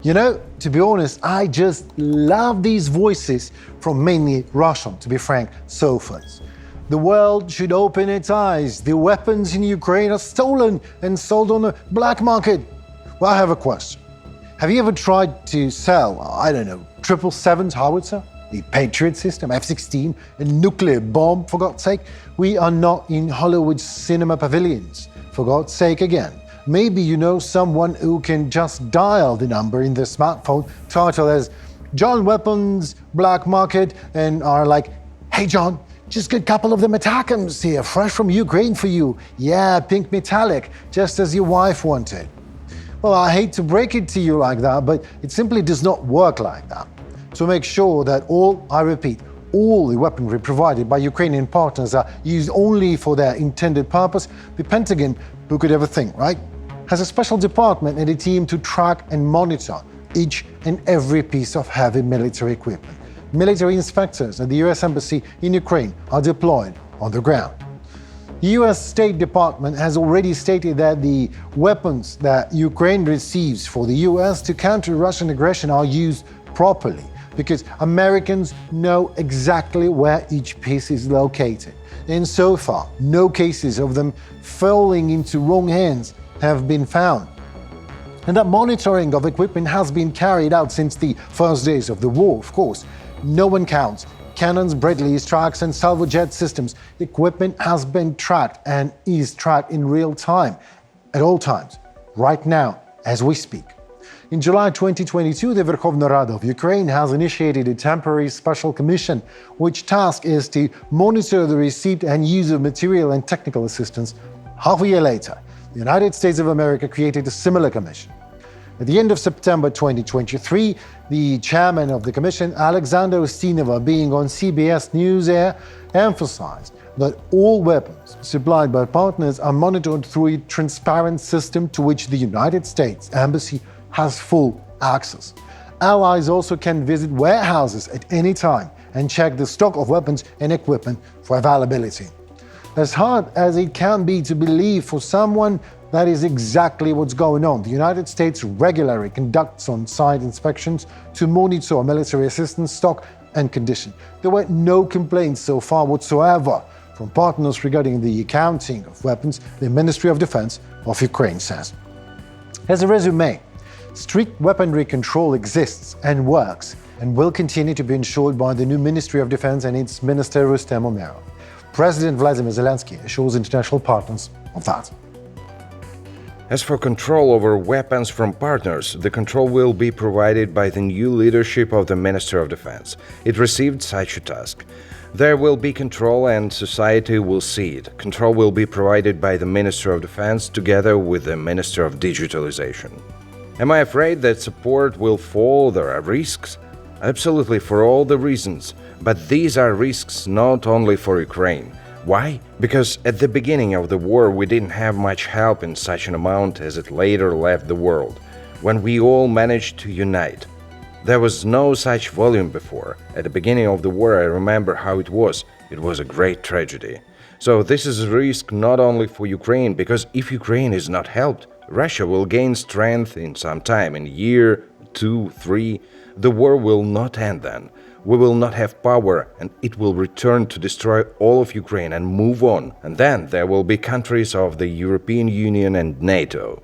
You know, to be honest, I just love these voices from mainly Russian, to be frank, sofas. The world should open its eyes. The weapons in Ukraine are stolen and sold on the black market. Well, I have a question. Have you ever tried to sell, I don't know, 777 howitzer, the Patriot system, F-16, a nuclear bomb, for God's sake? We are not in Hollywood cinema pavilions, for God's sake again. Maybe you know someone who can just dial the number in their smartphone titled as John Weapons, Black Market, and are like, hey John, just get a couple of the Metacams here, fresh from Ukraine for you. Yeah, pink metallic, just as your wife wanted. Well, I hate to break it to you like that, but it simply does not work like that. To make sure that I repeat, all the weaponry provided by Ukrainian partners are used only for their intended purpose, the Pentagon, who could ever think, right, has a special department and a team to track and monitor each and every piece of heavy military equipment. Military inspectors at the US Embassy in Ukraine are deployed on the ground. The US State Department has already stated that the weapons that Ukraine receives for the US to counter Russian aggression are used properly, because Americans know exactly where each piece is located. And so far, no cases of them falling into wrong hands have been found. And that monitoring of equipment has been carried out since the first days of the war, of course. No one counts. Cannons, Bradleys, trucks, and salvo jet systems. Equipment has been tracked and is tracked in real time, at all times, right now, as we speak. In July 2022, the Verkhovna Rada of Ukraine has initiated a temporary special commission, which task is to monitor the receipt and use of material and technical assistance. Half a year later, the United States of America created a similar commission. At the end of September 2023, the chairman of the commission, Alexander Ustinova, being on CBS News Air, emphasized that all weapons supplied by partners are monitored through a transparent system to which the United States Embassy has full access. Allies also can visit warehouses at any time and check the stock of weapons and equipment for availability. As hard as it can be to believe for someone, that is exactly what's going on. The United States regularly conducts on-site inspections to monitor military assistance stock and condition. There were no complaints so far whatsoever from partners regarding the accounting of weapons, the Ministry of Defense of Ukraine says. As a resume, strict weaponry control exists and works and will continue to be ensured by the new Ministry of Defense and its Minister Rustem Umerov. President Vladimir Zelensky assures international partners of that. As for control over weapons from partners, the control will be provided by the new leadership of the Minister of Defense. It received such a task. There will be control and society will see it. Control will be provided by the Minister of Defense together with the Minister of Digitalization. Am I afraid that support will fall? There are risks? Absolutely, for all the reasons. But these are risks not only for Ukraine. Why? Because at the beginning of the war we didn't have much help in such an amount as it later left the world, when we all managed to unite. There was no such volume before. At the beginning of the war I remember how it was. It was a great tragedy. So this is a risk not only for Ukraine, because if Ukraine is not helped, Russia will gain strength in some time, in a year, 2, 3. The war will not end then. We will not have power, and it will return to destroy all of Ukraine and move on. And then there will be countries of the European Union and NATO.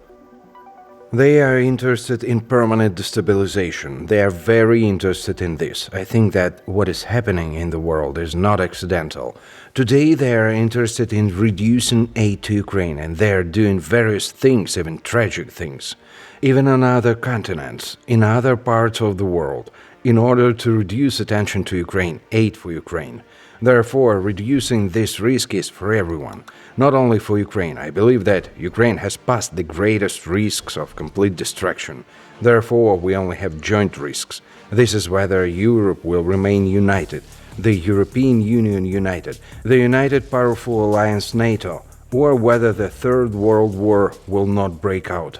They are interested in permanent destabilization. They are very interested in this. I think that what is happening in the world is not accidental. Today they are interested in reducing aid to Ukraine, and they are doing various things, even tragic things, even on other continents, in other parts of the world, in order to reduce attention to Ukraine, aid for Ukraine. Therefore, reducing this risk is for everyone, not only for Ukraine. I believe that Ukraine has passed the greatest risks of complete destruction. Therefore, we only have joint risks. This is whether Europe will remain united, the European Union united, the united powerful alliance NATO, or whether the Third World War will not break out.